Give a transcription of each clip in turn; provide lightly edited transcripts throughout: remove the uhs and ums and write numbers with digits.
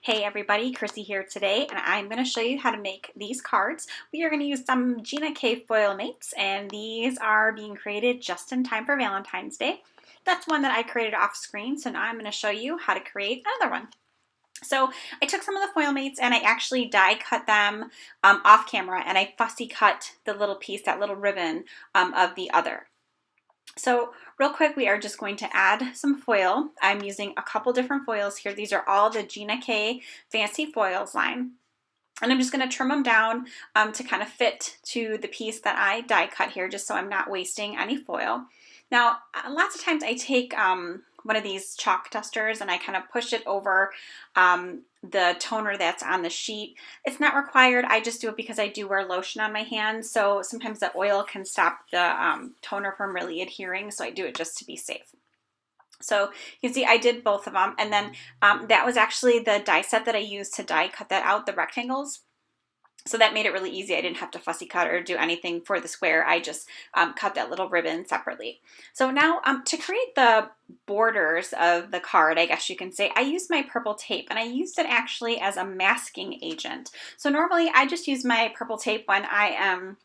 Hey everybody, Chrissy here today, and I'm going to show you how to make these cards. We are going to use some Gina K foil mates, and these are being created just in time for Valentine's Day. That's one that I created off screen, so now I'm going to show you how to create another one. So I took some of the foil mates and I actually die cut them off camera, and I fussy cut the little piece, that little ribbon of the other. So real quick, we are just going to add some foil. I'm using a couple different foils here. These are all the Gina K Fancy Foils line. And I'm just going to trim them down to kind of fit to the piece that I die cut here, just so I'm not wasting any foil. Now, lots of times I take one of these chalk dusters and I kind of push it over the toner that's on the sheet. It's not required. I just do it because I do wear lotion on my hands, so sometimes the oil can stop the toner from really adhering, so I do it just to be safe. So you can see I did both of them, and then that was actually the die set that I used to die cut that out, the rectangles. So that made it really easy. I didn't have to fussy cut or do anything for the square. I just cut that little ribbon separately. So now to create the borders of the card, I guess you can say, I used my purple tape, and I used it actually as a masking agent. So normally I just use my purple tape when I am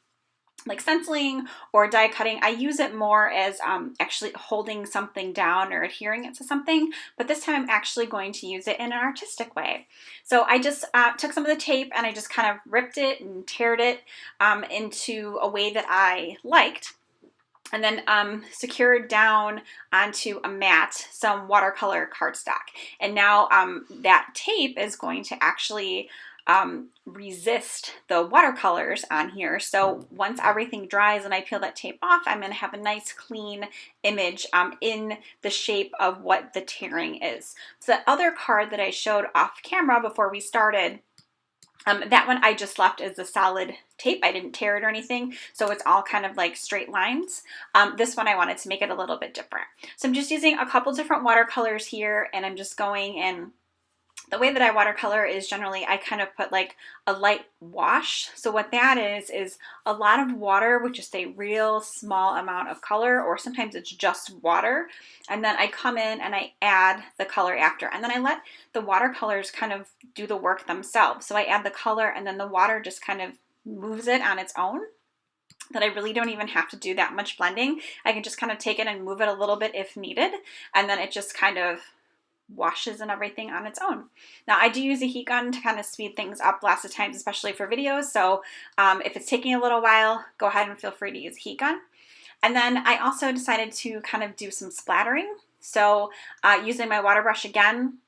like stenciling or die cutting. I use it more as actually holding something down or adhering it to something, but this time I'm actually going to use it in an artistic way. So I just took some of the tape and I just kind of ripped it and teared it into a way that I liked, and then secured down onto a mat some watercolor cardstock. And now that tape is going to actually resist the watercolors on here. So once everything dries and I peel that tape off, I'm going to have a nice clean image in the shape of what the tearing is. So the other card that I showed off camera before we started, that one I just left as a solid tape. I didn't tear it or anything, so it's all kind of like straight lines. This one I wanted to make it a little bit different. So I'm just using a couple different watercolors here, and I'm just going in. The way that I watercolor is generally I kind of put like a light wash. So what that is a lot of water with just a real small amount of color, or sometimes it's just water. And then I come in and I add the color after. And then I let the watercolors kind of do the work themselves. So I add the color and then the water just kind of moves it on its own. That I really don't even have to do that much blending. I can just kind of take it and move it a little bit if needed. And then it just kind of washes and everything on its own. Now I do use a heat gun to kind of speed things up lots of times, especially for videos. So if it's taking a little while, go ahead and feel free to use a heat gun. And then I also decided to kind of do some splattering. So using my water brush again,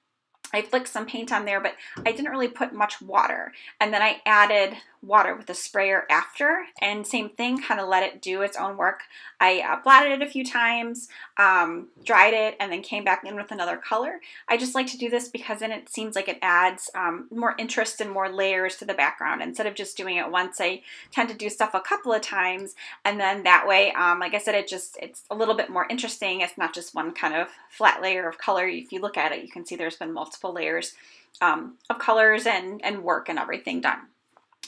I flicked some paint on there, but I didn't really put much water. And then I added water with a sprayer after, and same thing, kind of let it do its own work. I blotted it a few times, dried it, and then came back in with another color. I just like to do this because then it seems like it adds more interest and more layers to the background. Instead of just doing it once, I tend to do stuff a couple of times, and then that way, like I said, it's a little bit more interesting. It's not just one kind of flat layer of color. If you look at it, you can see there's been multiple layers of colors and work and everything done.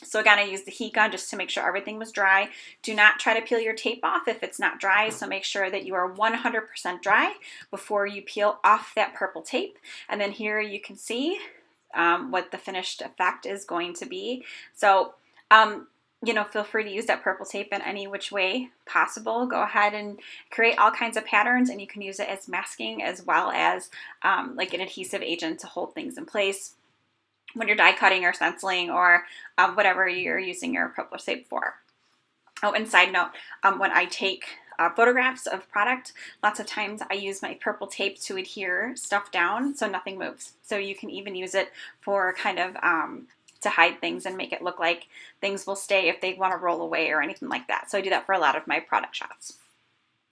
So again, I used the heat gun just to make sure everything was dry. Do not try to peel your tape off if it's not dry, so make sure that you are 100% dry before you peel off that purple tape. And then here you can see what the finished effect is going to be. So, you know, feel free to use that purple tape in any which way possible. Go ahead and create all kinds of patterns, and you can use it as masking as well as like an adhesive agent to hold things in place when you're die cutting or stenciling or whatever you're using your purple tape for. Oh, and side note, when I take photographs of product, lots of times I use my purple tape to adhere stuff down so nothing moves. So you can even use it for kind of to hide things and make it look like things will stay if they want to roll away or anything like that. So I do that for a lot of my product shots.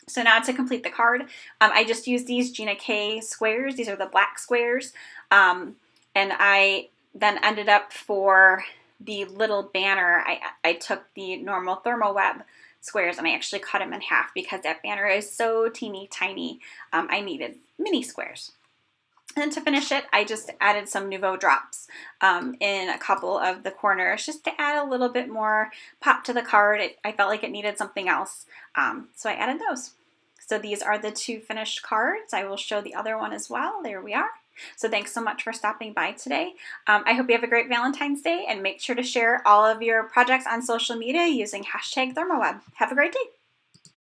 So now to complete the card, I just used these Gina K squares. These are the black squares. And I then ended up for the little banner, I took the normal Thermoweb squares and I actually cut them in half because that banner is so teeny tiny. I needed mini squares. And to finish it, I just added some Nuvo drops in a couple of the corners just to add a little bit more pop to the card. I felt like it needed something else, so I added those. So these are the two finished cards. I will show the other one as well. There we are. So thanks so much for stopping by today. I hope you have a great Valentine's Day, and make sure to share all of your projects on social media using #Thermoweb. Have a great day.